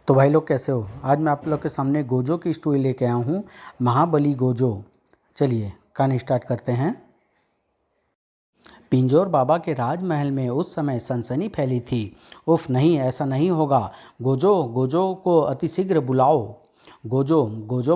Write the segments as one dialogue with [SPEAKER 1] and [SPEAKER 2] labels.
[SPEAKER 1] तो भाई लोग कैसे हो। आज मैं आप लोग के सामने गोजो की स्टोरी लेके आया हूँ, महाबली गोजो। चलिए कहानी स्टार्ट करते हैं। पिंजौर बाबा के राजमहल में उस समय सनसनी फैली थी। उफ नहीं, ऐसा नहीं होगा। गोजो गोजो को अतिशीघ्र बुलाओ। गोजो गोजो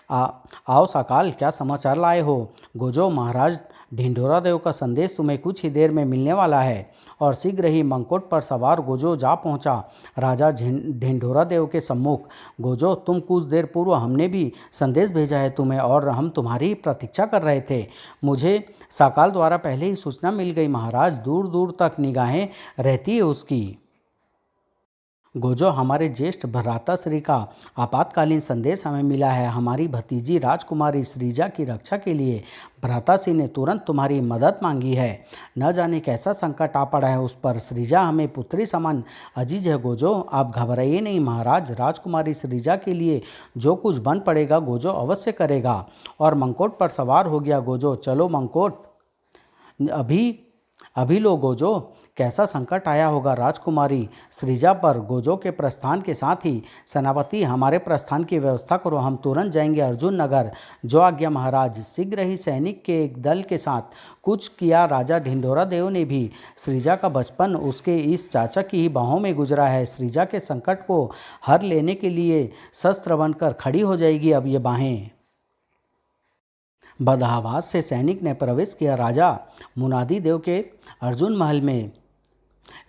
[SPEAKER 1] आओ साकाल, क्या समाचार लाए हो। गोजो, महाराज ढिंढोरा देव का संदेश तुम्हें कुछ ही देर में मिलने वाला है। और शीघ्र ही मंकोट पर सवार गोजो जा पहुंचा राजा ढिंढोरा देव के सम्मुख। गोजो, तुम कुछ देर पूर्व हमने भी संदेश भेजा है तुम्हें, और हम तुम्हारी प्रतीक्षा कर रहे थे। मुझे साकाल द्वारा पहले ही सूचना मिल गई महाराज, दूर दूर तक निगाहें रहती है उसकी। गोजो, हमारे ज्येष्ठ भ्राताश्री का आपातकालीन संदेश हमें मिला है। हमारी भतीजी राजकुमारी श्रीजा की रक्षा के लिए भ्राताश्री ने तुरंत तुम्हारी मदद मांगी है। न जाने कैसा संकट आ पड़ा है उस पर। श्रीजा हमें पुत्री समान अजीज है। गोजो, आप घबराइए नहीं महाराज, राजकुमारी श्रीजा के लिए जो कुछ बन पड़ेगा गोजो अवश्य करेगा। और मंकोट पर सवार हो गया गोजो। चलो मंकोट, अभी अभी लो गोजो। कैसा संकट आया होगा राजकुमारी श्रीजा पर। गोजो के प्रस्थान के साथ ही सेनापति, हमारे प्रस्थान की व्यवस्था करो, हम तुरंत जाएंगे अर्जुन नगर। जो आज्ञा महाराज। शीघ्र ही सैनिक के एक दल के साथ कुछ किया राजा ढिंढोरा देव ने भी। श्रीजा का बचपन उसके इस चाचा की ही बाहों में गुजरा है। श्रीजा के संकट को हर लेने के लिए शस्त्र बनकर खड़ी हो जाएगी अब ये बाहें। बदहवास से सैनिक ने प्रवेश किया राजा मुनादी देव के अर्जुन महल में।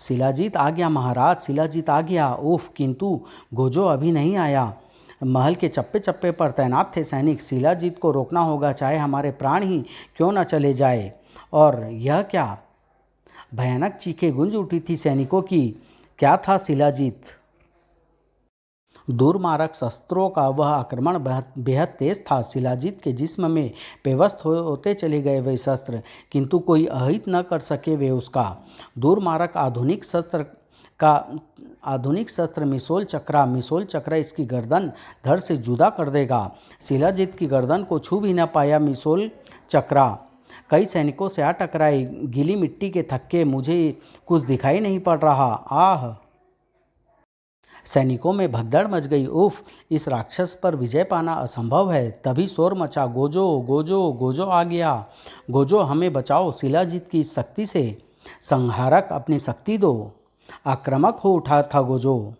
[SPEAKER 1] शिलाजीत आ गया महाराज, शिलाजीत आ गया। उफ, किंतु गोजो अभी नहीं आया। महल के चप्पे चप्पे पर तैनात थे सैनिक। शिलाजीत को रोकना होगा, चाहे हमारे प्राण ही क्यों न चले जाए। और यह क्या, भयानक चीखें गूंज उठी थी सैनिकों की। क्या था शिलाजीत? दूरमारक शस्त्रों का वह आक्रमण बेहद तेज था। शिलाजीत के जिस्म में पेवस्त होते चले गए वे शस्त्र, किंतु कोई अहित न कर सके वे उसका। दूरमारक आधुनिक शस्त्र मिसोल चक्रा इसकी गर्दन धड़ से जुदा कर देगा। शिलाजीत की गर्दन को छू भी न पाया मिसोल चक्रा। कई सैनिकों से आ टकराई। गीली मिट्टी के थक्के, मुझे कुछ दिखाई नहीं पड़ रहा। आह, सैनिकों में भगदड़ मच गई। उफ, इस राक्षस पर विजय पाना असंभव है। तभी शोर मचा, गोजो गोजो गोजो आ गया। गोजो, हमें बचाओ शिलाजीत की इस शक्ति से। संहारक, अपनी शक्ति दो। आक्रामक हो उठा था गोजो,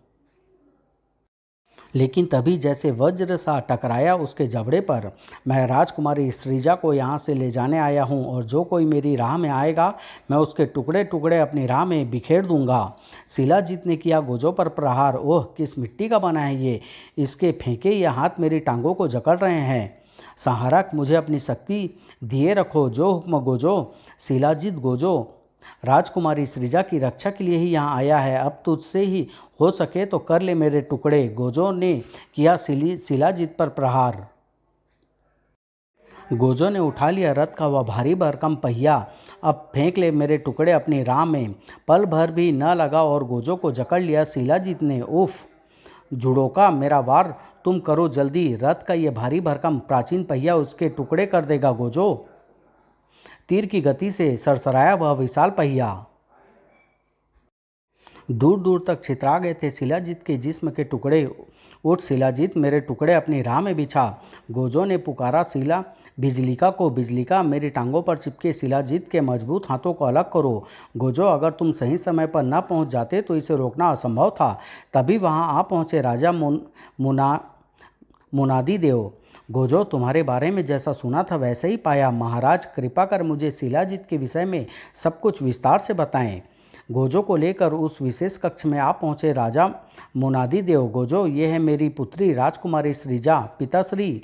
[SPEAKER 1] लेकिन तभी जैसे वज्र सा टकराया उसके जबड़े पर। मैं राजकुमारी श्रीजा को यहाँ से ले जाने आया हूँ, और जो कोई मेरी राह में आएगा मैं उसके टुकड़े टुकड़े अपनी राह में बिखेर दूंगा। शिलाजीत ने किया गोजो पर प्रहार। ओह, किस मिट्टी का बना है ये, इसके फेंके ये हाथ मेरी टांगों को जकड़ रहे हैं। संहारक, मुझे अपनी शक्ति दिए रखो, जो हुक्म गोजो। शिलाजीत, गोजो राजकुमारी श्रीजा की रक्षा के लिए ही यहाँ आया है। अब तुझसे ही हो सके तो कर ले मेरे टुकड़े। गोजो ने किया शिलाजीत पर प्रहार। गोजो ने उठा लिया रथ का वह भारी भरकम पहिया। अब फेंक ले मेरे टुकड़े अपनी राह में। पल भर भी न लगा और गोजो को जकड़ लिया शिलाजीत ने। उफ, जुड़ोका, मेरा वार तुम करो जल्दी। रथ का ये भारी भरकम प्राचीन पहिया उसके टुकड़े कर देगा गोजो। तीर की गति से सरसराया वह विशाल पहिया दूर दूर तक छितरा गए थे शिलाजीत के जिस्म के टुकड़े। उठ शिलाजीत, मेरे टुकड़े अपनी राह में बिछा। गोजो ने पुकारा। बिजलिका, मेरी टांगों पर चिपके शिलाजीत के मजबूत हाथों को अलग करो। गोजो, अगर तुम सही समय पर न पहुंच जाते तो इसे रोकना असंभव था। तभी वहां आ पहुंचे राजा मुनादी देव। गोजो, तुम्हारे बारे में जैसा सुना था वैसे ही पाया। महाराज, कृपा कर मुझे शिलाजीत के विषय में सब कुछ विस्तार से बताएं। गोजो को लेकर उस विशेष कक्ष में आ पहुंचे राजा मुनादी देव। गोजो, ये है मेरी पुत्री राजकुमारी श्रीजा। पिताश्री,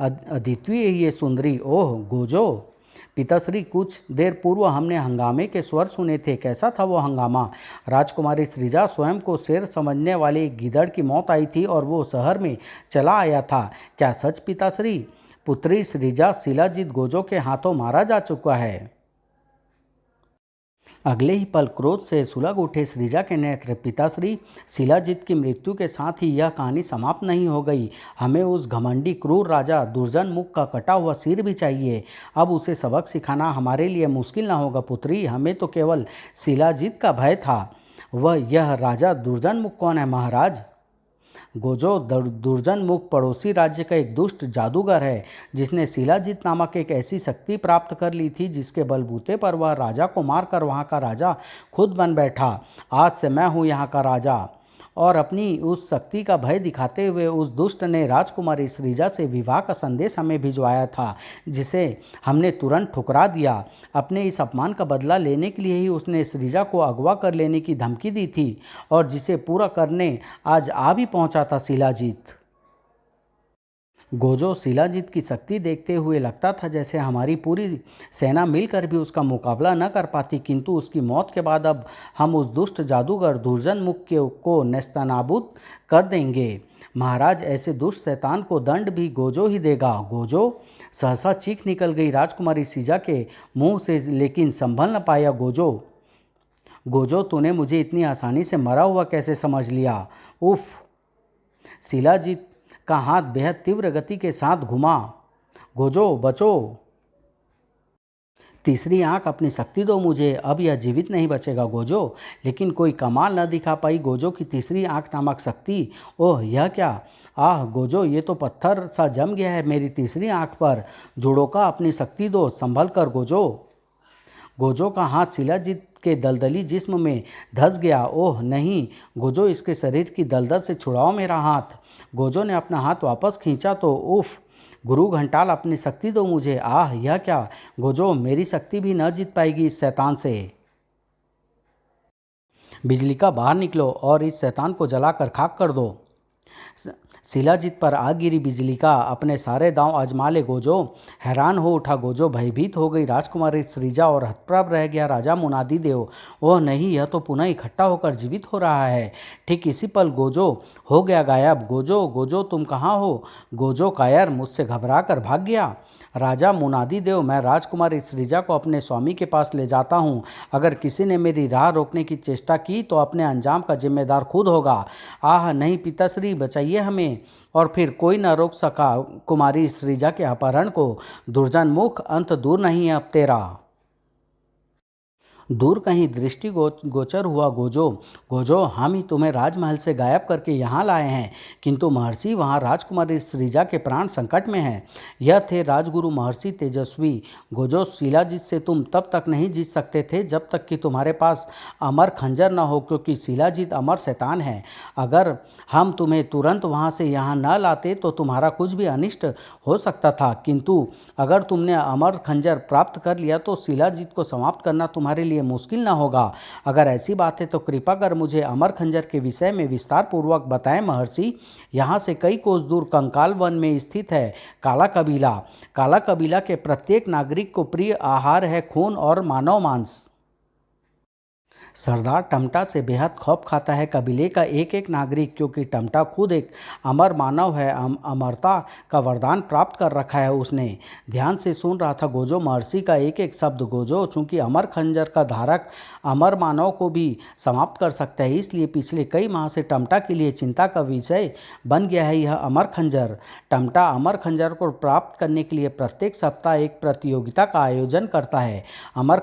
[SPEAKER 1] अद्वितीय ये सुंदरी। ओह गोजो, पिताश्री, कुछ देर पूर्व हमने हंगामे के स्वर सुने थे। कैसा था वो हंगामा? राजकुमारी श्रीजा स्वयं को शेर समझने वाले गिदड़ की मौत आई थी और वो शहर में चला आया था। क्या सच पिताश्री? पुत्री श्रीजा, शिलाजीत गोजो के हाथों मारा जा चुका है। अगले ही पल क्रोध से सुलग उठे श्रीजा के नेत्र। पिताश्री, शिलाजीत की मृत्यु के साथ ही यह कहानी समाप्त नहीं हो गई। हमें उस घमंडी क्रूर राजा दुर्जन मुख का कटा हुआ सिर भी चाहिए। अब उसे सबक सिखाना हमारे लिए मुश्किल ना होगा पुत्री। हमें तो केवल शिलाजीत का भय था। यह राजा दुर्जन मुख कौन है महाराज? गोजो दुर्जन मुख पड़ोसी राज्य का एक दुष्ट जादूगर है जिसने शिलाजीत नामक एक ऐसी शक्ति प्राप्त कर ली थी जिसके बलबूते पर वह राजा को मारकर वहाँ का राजा खुद बन बैठा। आज से मैं हूँ यहाँ का राजा। और अपनी उस शक्ति का भय दिखाते हुए उस दुष्ट ने राजकुमारी श्रीजा से विवाह का संदेश हमें भिजवाया था, जिसे हमने तुरंत ठुकरा दिया। अपने इस अपमान का बदला लेने के लिए ही उसने श्रीजा को अगवा कर लेने की धमकी दी थी और जिसे पूरा करने आज आ भी पहुंचा था शिलाजीत। गोजो शिलाजीत की शक्ति देखते हुए लगता था जैसे हमारी पूरी सेना मिलकर भी उसका मुकाबला न कर पाती, किंतु उसकी मौत के बाद अब हम उस दुष्ट जादूगर दुर्जन मुख को नेस्तनाबूद कर देंगे। महाराज, ऐसे दुष्ट शैतान को दंड भी गोजो ही देगा। गोजो, सहसा चीख निकल गई राजकुमारी सीजा के मुंह से, लेकिन संभल न पाया गोजो। गोजो, तूने मुझे इतनी आसानी से मरा हुआ कैसे समझ लिया? उफ! शिलाजीत का हाथ बेहद तीव्र गति के साथ घुमा। गोजो, बचो! तीसरी आंख, अपनी शक्ति दो मुझे, अब यह जीवित नहीं बचेगा गोजो। लेकिन कोई कमाल न दिखा पाई गोजो की तीसरी आंख नामक शक्ति। ओह, यह क्या! आह गोजो, ये तो पत्थर सा जम गया है मेरी तीसरी आंख पर। जुड़ोका, अपनी शक्ति दो, संभल कर गोजो। गोजो का हाथ शिलाजीत के दलदली जिस्म में धंस गया। ओह नहीं गोजो, इसके शरीर की दलदल से छुड़ाओ मेरा हाथ। गोजो ने अपना हाथ वापस खींचा तो उफ! गुरु घंटाल, अपनी शक्ति दो मुझे। आह, यह क्या! गोजो, मेरी शक्ति भी न जीत पाएगी इस शैतान से। बिजली का बाहर निकलो और इस शैतान को जलाकर खाक कर दो। शिलाजीत पर आ गिरी बिजली का, अपने सारे दांव आजमा ले गोजो। हैरान हो उठा गोजो, भयभीत हो गई राजकुमारी श्रीजा और हतप्रभ रह गया राजा मुनादी देव। ओह नहीं, यह तो पुनः इकट्ठा होकर जीवित हो रहा है। ठीक इसी पल गोजो हो गया गायब। गोजो, गोजो, तुम कहाँ हो? गोजो कायर मुझसे घबरा कर भाग गया। राजा मुनादी देव, मैं राजकुमारी श्रीजा को अपने स्वामी के पास ले जाता हूँ। अगर किसी ने मेरी राह रोकने की चेष्टा की तो अपने अंजाम का जिम्मेदार खुद होगा। आह नहीं पिताश्री, बचाइए हमें। और फिर कोई न रोक सका कुमारी श्रीजा के अपहरण को। दुर्जन मुख, अंत दूर नहीं है अब तेरा। दूर कहीं दृष्टि गोचर हुआ गोजो। गोजो, हम ही तुम्हें राजमहल से गायब करके यहाँ लाए हैं, किंतु महर्षि, वहाँ राजकुमारी श्रीजा के प्राण संकट में हैं। यह थे राजगुरु महर्षि तेजस्वी। गोजो, शिलाजीत से तुम तब तक नहीं जीत सकते थे जब तक कि तुम्हारे पास अमर खंजर न हो, क्योंकि शिलाजीत अमर शैतान है। अगर हम तुम्हें तुरंत वहाँ से यहाँ न लाते तो तुम्हारा कुछ भी अनिष्ट हो सकता था, किंतु अगर तुमने अमर खंजर प्राप्त कर लिया तो शिलाजीत को समाप्त करना तुम्हारे लिए मुश्किल न होगा। अगर ऐसी बात है तो कृपा कर मुझे अमर खंजर के विषय में विस्तार पूर्वक बताएं महर्षि। यहाँ से कई कोस दूर कंकाल वन में स्थित है काला कबीला। काला कबीला के प्रत्येक नागरिक को प्रिय आहार है खून और मानव मांस। सरदार टमटा से बेहद खौफ खाता है कबीले का एक एक नागरिक, क्योंकि टमटा खुद एक अमर मानव है। अमरता का वरदान प्राप्त कर रखा है उसने। ध्यान से सुन रहा था गोजो महर्षि का एक एक शब्द। गोजो, चूंकि अमर खंजर का धारक अमर मानव को भी समाप्त कर सकता है, इसलिए पिछले कई माह से टमटा के लिए चिंता का विषय बन गया है यह अमर खंजर। टमटा अमर खंजर को प्राप्त करने के लिए प्रत्येक सप्ताह एक प्रतियोगिता का आयोजन करता है। अमर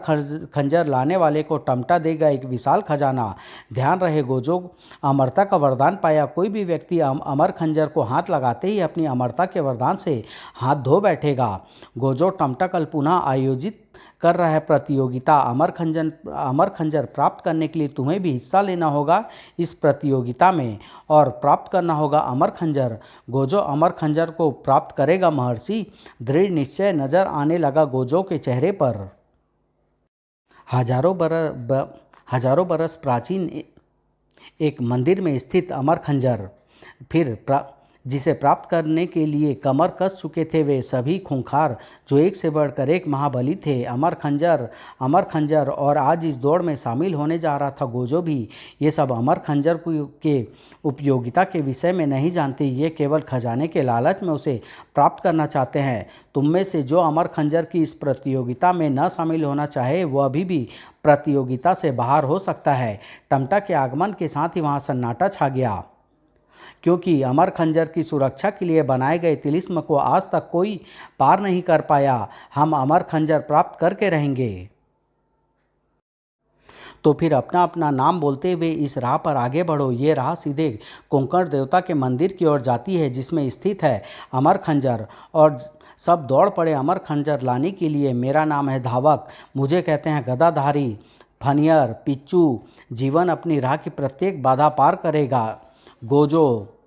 [SPEAKER 1] खंजर लाने वाले को टमटा देगा एक विशाल खजाना। ध्यान रहे गोजो, अमरता का वरदान पाया कोई भी व्यक्ति अमर खंजर को हाथ लगाते ही अपनी अमरता के वरदान से हाथ धो बैठेगा। गोजो, टमटा कल पुनः आयोजित कर रहा है प्रतियोगिता। अमर खंजर प्राप्त करने के लिए तुम्हें भी हिस्सा लेना होगा इस प्रतियोगिता में और प्राप्त करना होगा अमर खंजर। गोजो अमर खंजर को प्राप्त करेगा महर्षि। दृढ़ निश्चय नजर आने लगा गोजो के चेहरे पर। हजारों बरस प्राचीन एक मंदिर में स्थित अमर खंजर, जिसे प्राप्त करने के लिए कमर कस चुके थे वे सभी खूंखार जो एक से बढ़कर एक महाबली थे। अमर खंजर और आज इस दौड़ में शामिल होने जा रहा था गोजो भी। ये सब अमर खंजर के उपयोगिता के विषय में नहीं जानते, ये केवल खजाने के लालच में उसे प्राप्त करना चाहते हैं। तुम में से जो अमर खंजर की इस प्रतियोगिता में न शामिल होना चाहे वह अभी भी प्रतियोगिता से बाहर हो सकता है। टमटा के आगमन के साथ ही वहाँ सन्नाटा छा गया, क्योंकि अमर खंजर की सुरक्षा के लिए बनाए गए तिलिस्म को आज तक कोई पार नहीं कर पाया। हम अमर खंजर प्राप्त करके रहेंगे। तो फिर अपना अपना नाम बोलते हुए इस राह पर आगे बढ़ो। ये राह सीधे कोंकण देवता के मंदिर की ओर जाती है, जिसमें स्थित है अमर खंजर। और सब दौड़ पड़े अमर खंजर लाने के लिए। मेरा नाम है धावक, मुझे कहते हैं गदाधारी। फनियर, पिच्चू, जीवन अपनी राह की प्रत्येक बाधा पार करेगा। गोजो,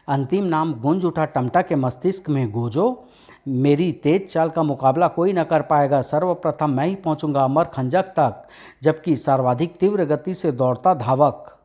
[SPEAKER 1] अंतिम नाम गूंज उठा टमटा के मस्तिष्क में। गोजो, मेरी तेज चाल का मुकाबला कोई न कर पाएगा। सर्वप्रथम मैं ही पहुंचूंगा अमर खंजक तक, जबकि सर्वाधिक तीव्र गति से दौड़ता धावक।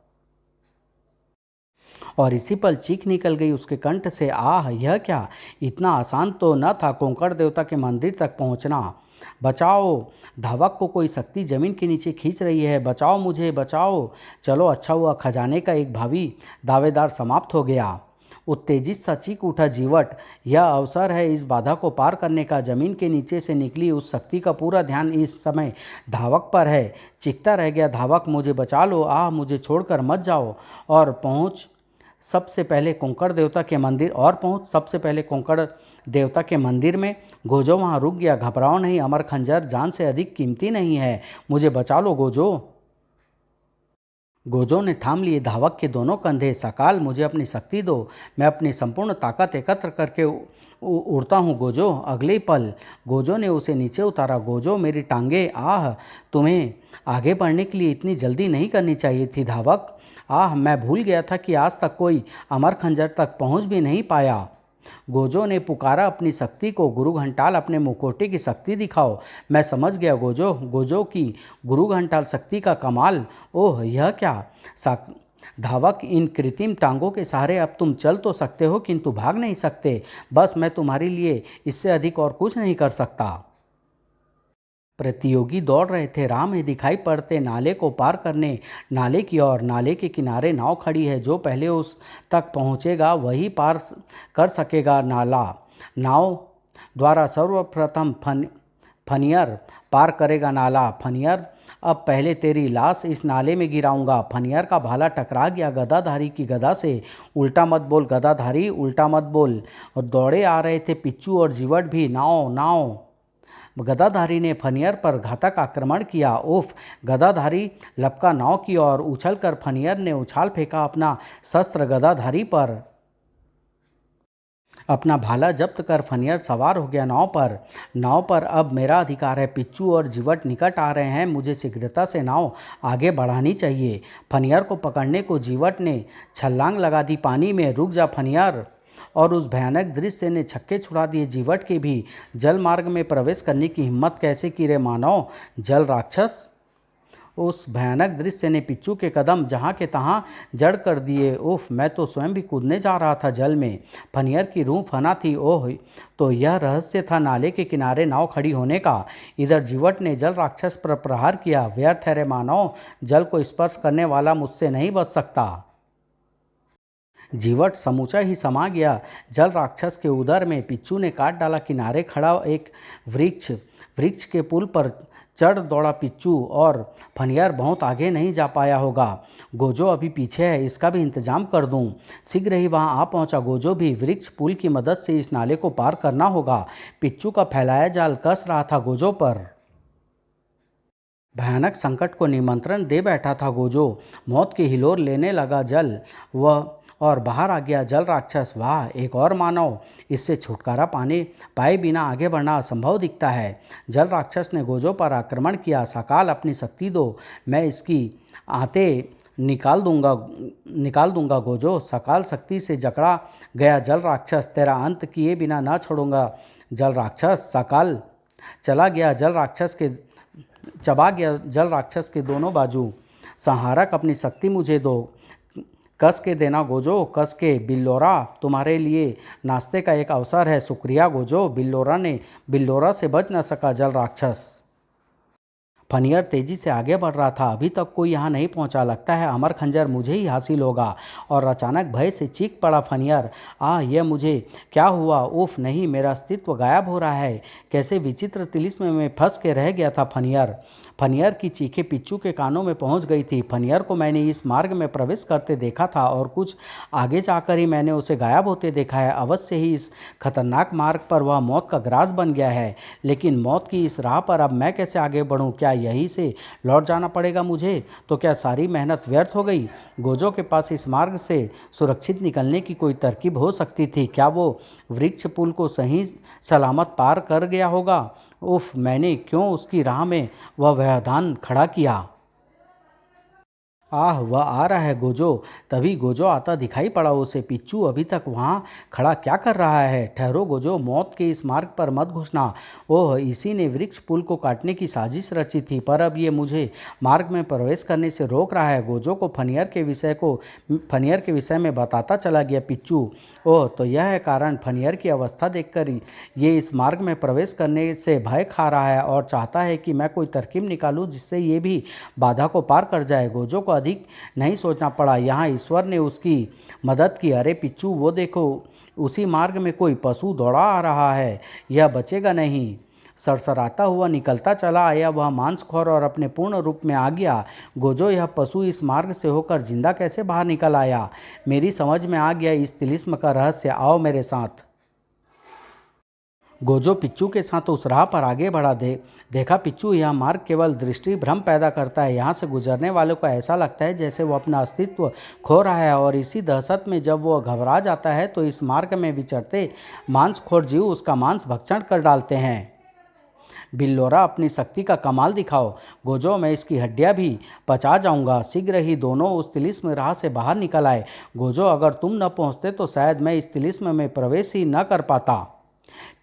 [SPEAKER 1] और इसी पल चीख निकल गई उसके कंठ से, आह, यह क्या! इतना आसान तो न था कोंकण देवता के मंदिर तक पहुंचना। बचाओ! धावक को कोई शक्ति जमीन के नीचे खींच रही है। बचाओ मुझे, बचाओ! चलो, अच्छा हुआ खजाने का एक भावी दावेदार समाप्त हो गया। उत्तेजित सा चीख उठा जीवट, यह अवसर है इस बाधा को पार करने का। जमीन के नीचे से निकली उस शक्ति का पूरा ध्यान इस समय धावक पर है। चीखता रह गया, धावक मुझे बचा लो, आह, मुझे छोड़कर मत जाओ। और पहुँच सबसे पहले कोंकण देवता के मंदिर में। गोजो वहाँ रुक गया। घबराओ नहीं, अमर खंजर जान से अधिक कीमती नहीं है। मुझे बचा लो गोजो। गोजो ने थाम लिए धावक के दोनों कंधे। सकाल, मुझे अपनी शक्ति दो, मैं अपनी संपूर्ण ताकत एकत्र करके उड़ता हूँ गोजो। अगले ही पल गोजो ने उसे नीचे उतारा। गोजो, मेरी टांगे, आह, तुम्हें आगे बढ़ने के लिए इतनी जल्दी नहीं करनी चाहिए थी धावक। आह, मैं भूल गया था कि आज तक कोई अमर खंजर तक पहुँच भी नहीं पाया। गोजो ने पुकारा अपनी शक्ति को। गुरु घंटाल, अपने मुखौटे की शक्ति दिखाओ। मैं समझ गया गोजो। गोजो की गुरु घंटाल शक्ति का कमाल। ओह, यह क्या! धावक, इन कृत्रिम टांगों के सहारे अब तुम चल तो सकते हो, किंतु भाग नहीं सकते। बस मैं तुम्हारे लिए इससे अधिक और कुछ नहीं कर सकता। प्रतियोगी दौड़ रहे थे। राह में दिखाई पड़ते नाले को पार करने नाले की ओर। नाले के किनारे नाव खड़ी है। जो पहले उस तक पहुंचेगा वही पार कर सकेगा नाव द्वारा सर्वप्रथम फनियर पार करेगा नाला। फनियर, अब पहले तेरी लाश इस नाले में गिराऊंगा। फनियर का भाला टकरा गया गदाधारी की गदा से। उल्टा मत बोल गदाधारी, उल्टा मत बोल। और दौड़े आ रहे थे पिच्चू और जीवट भी। नाव नाव! गदाधारी ने फनियर पर घातक आक्रमण किया। उफ! गदाधारी लपका नाव की ओर। उछलकर फनियर ने उछाल फेंका अपना शस्त्र गदाधारी पर। अपना भाला जब्त कर फनियर सवार हो गया नाव पर अब मेरा अधिकार है। पिच्चू और जीवट निकट आ रहे हैं। मुझे शीघ्रता से नाव आगे बढ़ानी चाहिए। फनियर को पकड़ने को जीवट ने छलांग लगा दी पानी में। रुक जा फनियर! और उस भयानक दृश्य ने छक्के छुड़ा दिए जीवट के भी। जल मार्ग में प्रवेश करने की हिम्मत कैसे की रे मानव, जल राक्षस! उस भयानक दृश्य ने पिच्चू के कदम जहाँ के तहाँ जड़ कर दिए। उफ! मैं तो स्वयं भी कूदने जा रहा था जल में। फनियर की रूह फना थी। ओह! तो यह रहस्य था नाले के किनारे नाव खड़ी होने का। इधर जीवट ने जल राक्षस पर प्रहार किया। व्यर्थ है रे मानव, जल को स्पर्श करने वाला मुझसे नहीं बच सकता। जीवट समूचा ही समा गया जल राक्षस के उदर में। पिच्चू ने काट डाला किनारे खड़ा एक वृक्ष के पुल पर चढ़ दौड़ा पिच्चू। और फनियर बहुत आगे नहीं जा पाया होगा। गोजो अभी पीछे है, इसका भी इंतजाम कर दूं। शीघ्र ही वहां आ पहुंचा गोजो भी। वृक्ष पुल की मदद से इस नाले को पार करना होगा। पिच्चू का फैलाया जाल कस रहा था गोजो पर। भयानक संकट को निमंत्रण दे बैठा था गोजो। मौत की हिलोर लेने लगा जल वह, और बाहर आ गया जल राक्षस। वाह, एक और मानव! इससे छुटकारा पाए बिना आगे बढ़ना असंभव दिखता है। जल राक्षस ने गोजो पर आक्रमण किया। सकाल, अपनी शक्ति दो, मैं इसकी आते निकाल दूंगा गोजो। सकाल शक्ति से जकड़ा गया जल राक्षस। तेरा अंत किए बिना न छोड़ूंगा जल राक्षस। सकाल चबा गया जल राक्षस के दोनों बाजू। संहारक, अपनी शक्ति मुझे दो, कस के देना गोजो, कस के। बिल्लोरा, तुम्हारे लिए नाश्ते का एक अवसर है। शुक्रिया गोजो। बिल्लोरा से बच न सका जल राक्षस। फनियर तेजी से आगे बढ़ रहा था। अभी तक कोई यहाँ नहीं पहुँचा। लगता है अमर खंजर मुझे ही हासिल होगा। और अचानक भय से चीख पड़ा फनियर, आह, यह मुझे क्या हुआ! उफ नहीं, मेरा अस्तित्व गायब हो रहा है। कैसे विचित्र तिलिस्म में फंस के रह गया था फनियर की चीखें पिच्चू के कानों में पहुंच गई थी। फनियर को मैंने इस मार्ग में प्रवेश करते देखा था और कुछ आगे जाकर ही मैंने उसे गायब होते देखा है। अवश्य ही इस खतरनाक मार्ग पर वह मौत का ग्रास बन गया है। लेकिन मौत की इस राह पर अब मैं कैसे आगे बढ़ूं? क्या यहीं से लौट जाना पड़ेगा मुझे? तो क्या सारी मेहनत व्यर्थ हो गई? गोजो के पास इस मार्ग से सुरक्षित निकलने की कोई तरकीब हो सकती थी। क्या वो वृक्ष पुल को सही सलामत पार कर गया होगा? उफ, मैंने क्यों उसकी राह में वह व्यवधान खड़ा किया? आह, वह आ रहा है गोजो। तभी गोजो आता दिखाई पड़ा उसे। पिच्चू अभी तक वहाँ खड़ा क्या कर रहा है? ठहरो गोजो, मौत के इस मार्ग पर मत घुसना। ओह, इसी ने वृक्ष पुल को काटने की साजिश रची थी, पर अब ये मुझे मार्ग में प्रवेश करने से रोक रहा है। गोजो को फनियर के विषय में बताता चला गया पिच्चू। ओह, तो यह है कारण। फनियर की अवस्था देखकर ये इस मार्ग में प्रवेश करने से भय खा रहा है और चाहता है कि मैं कोई तरकीब निकालूं जिससे ये भी बाधा को पार कर जाए। गोजो को अधिक नहीं सोचना पड़ा। यहाँ ईश्वर ने उसकी मदद की। अरे पिच्चू, वो देखो, उसी मार्ग में कोई पशु दौड़ा आ रहा है। यह बचेगा नहीं। सरसराता हुआ निकलता चला आया वह मांसखोर और अपने पूर्ण रूप में आ गया। गोजो, यह पशु इस मार्ग से होकर जिंदा कैसे बाहर निकल आया? मेरी समझ में आ गया इस तिलिस्म का रहस्य। आओ मेरे साथ। गोजो पिच्चू के साथ उस राह पर आगे बढ़ा। देखा पिच्चू, यह मार्ग केवल दृष्टि भ्रम पैदा करता है। यहाँ से गुजरने वालों को ऐसा लगता है जैसे वो अपना अस्तित्व खो रहा है, और इसी दहशत में जब वो घबरा जाता है तो इस मार्ग में विचरते मांसखोर जीव उसका मांस भक्षण कर डालते हैं। बिल्लोरा, अपनी शक्ति का कमाल दिखाओ। गोजो, मैं इसकी हड्डियां भी पचा जाऊंगा। शीघ्र ही दोनों उस तिलिस्म राह से बाहर निकल आए। गोजो, अगर तुम न पहुंचते तो शायद मैं इस तिलिस्म में प्रवेश ही न कर पाता।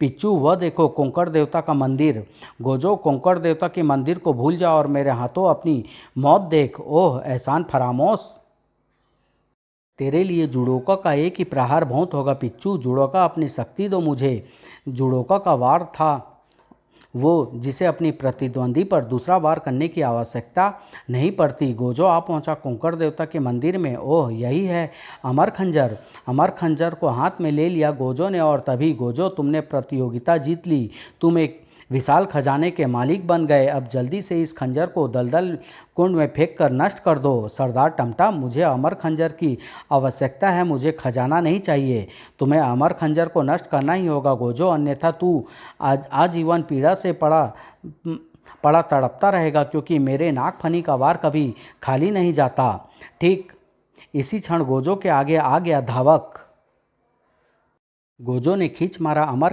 [SPEAKER 1] पिच्चू, वह देखो, कोंकण देवता का मंदिर। गोजो, कोंकण देवता के मंदिर को भूल जा और मेरे हाथों अपनी मौत देख। ओह एहसान फरामोश, तेरे लिए जुड़ोका का एक ही प्रहार बहुत होगा। पिच्चू, जुड़ोका, अपनी शक्ति दो मुझे। जुड़ोका का वार था वो जिसे अपनी प्रतिद्वंदी पर दूसरा वार करने की आवश्यकता नहीं पड़ती। गोजो आ पहुंचा कोंकण देवता के मंदिर में। ओह, यही है अमर खंजर। अमर खंजर को हाथ में ले लिया गोजो ने, और तभी गोजो, तुमने प्रतियोगिता जीत ली। तुम एक विशाल खजाने के मालिक बन गए। अब जल्दी से इस खंजर को दलदल कुंड में फेंक कर नष्ट कर दो। सरदार टमटा, मुझे अमर खंजर की आवश्यकता है, मुझे खजाना नहीं चाहिए। तुम्हें अमर खंजर को नष्ट करना ही होगा गोजो, अन्यथा तू आज आजीवन पीड़ा से पड़ा तड़पता रहेगा, क्योंकि मेरे नागफनी का वार कभी खाली नहीं जाता। ठीक इसी क्षण गोजो के आगे आ गया धावक। गोजो ने खींच मारा अमर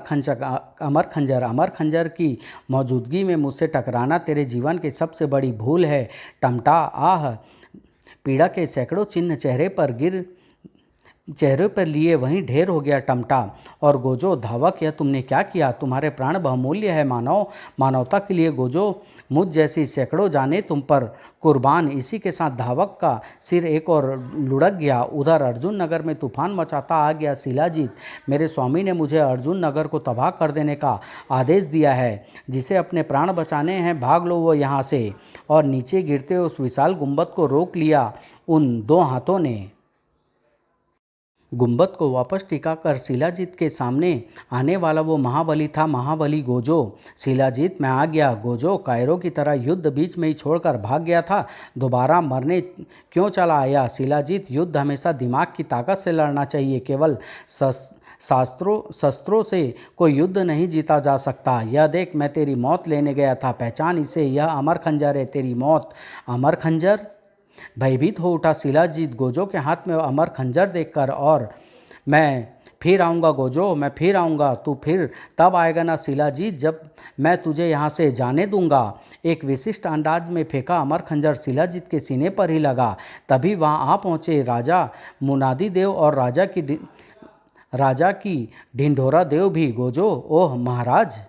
[SPEAKER 1] खंजर की मौजूदगी में मुझसे टकराना तेरे जीवन की सबसे बड़ी भूल है टमटा। आह, पीड़ा के सैकड़ों चिन्ह चेहरे पर लिए वहीं ढेर हो गया टमटा। और गोजो, धावक, यह तुमने क्या किया? तुम्हारे प्राण बहुमूल्य है मानवता के लिए गोजो। मुझ जैसी सैकड़ों जाने तुम पर कुर्बान। इसी के साथ धावक का सिर एक और लुढ़क गया। उधर अर्जुन नगर में तूफान मचाता आ गया शिलाजीत। मेरे स्वामी ने मुझे अर्जुन नगर को तबाह कर देने का आदेश दिया है। जिसे अपने प्राण बचाने हैं, भाग लो वो यहाँ से। और नीचे गिरते उस विशाल गुंबद को रोक लिया उन दो हाथों ने। गुंबद को वापस टिकाकर शिलाजीत के सामने आने वाला वो महाबली था, महाबली गोजो। शिलाजीत, मैं आ गया। गोजो कायरों की तरह युद्ध बीच में ही छोड़कर भाग गया था, दोबारा मरने क्यों चला आया? शिलाजीत, युद्ध हमेशा दिमाग की ताकत से लड़ना चाहिए, केवल शस्त्रों से कोई युद्ध नहीं जीता जा सकता। यह देख, मैं तेरी मौत लेने गया था, पहचान इसे, यह अमर खंजर है, तेरी मौत। अमर खंजर? भयभीत हो उठा शिलाजीत गोजो के हाथ में अमर खंजर देखकर। और मैं फिर आऊँगा गोजो, मैं फिर आऊँगा। तू फिर तब आएगा ना शिलाजीत, जब मैं तुझे यहाँ से जाने दूंगा। एक विशिष्ट अंदाज में फेंका अमर खंजर शिलाजीत के सीने पर ही लगा। तभी वहाँ आ पहुँचे राजा मुनादी देव और राजा की ढिंढोरा देव भी। गोजो, ओह महाराज,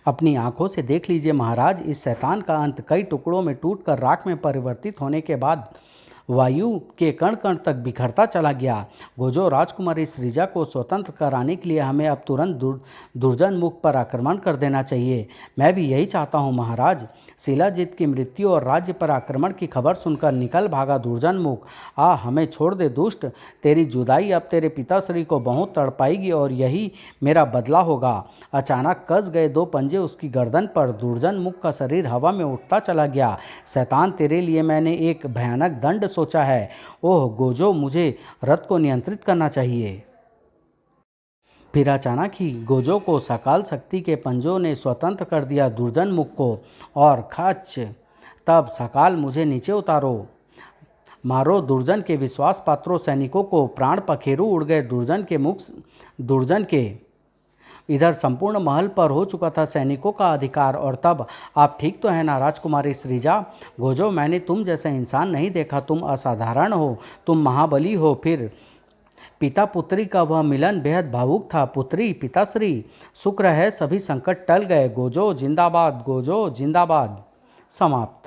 [SPEAKER 1] अपनी आंखों से देख लीजिए महाराज। इस शैतान का अंत कई टुकड़ों में टूटकर राख में परिवर्तित होने के बाद वायु के कण कण तक बिखरता चला गया। गोजो, राजकुमारी श्रीजा को स्वतंत्र कराने के लिए हमें अब तुरंत दुर्जन मुख पर आक्रमण कर देना चाहिए। मैं भी यही चाहता हूँ महाराज। शिलाजीत की मृत्यु और राज्य पर आक्रमण की खबर सुनकर निकल भागा दुर्जन मुख। हमें छोड़ दे दुष्ट, तेरी जुदाई अब तेरे पिताश्री को बहुत तड़पाएगी और यही मेरा बदला होगा। अचानक कस गए दो पंजे उसकी गर्दन पर। दुर्जन मुख का शरीर हवा में उठता चला गया। शैतान, तेरे लिए मैंने एक भयानक दंड सोचा है। ओह गोजो, मुझे रथ को नियंत्रित करना चाहिए। फिर अचानक ही गोजो को सकाल शक्ति के पंजों ने स्वतंत्र कर दिया दुर्जन मुख को, और खच, तब सकाल मुझे नीचे उतारो, मारो दुर्जन के विश्वास पात्रों सैनिकों को। प्राण पखेरु उड़ गए दुर्जन के। इधर संपूर्ण महल पर हो चुका था सैनिकों का अधिकार। और तब आप ठीक तो है ना राजकुमारी श्रीजा? गोजो, मैंने तुम जैसा इंसान नहीं देखा। तुम असाधारण हो, तुम महाबली हो। फिर पिता पुत्री का वह मिलन बेहद भावुक था। पुत्री, पिताश्री, शुक्र है सभी संकट टल गए। गोजो जिंदाबाद, गोजो जिंदाबाद। समाप्त।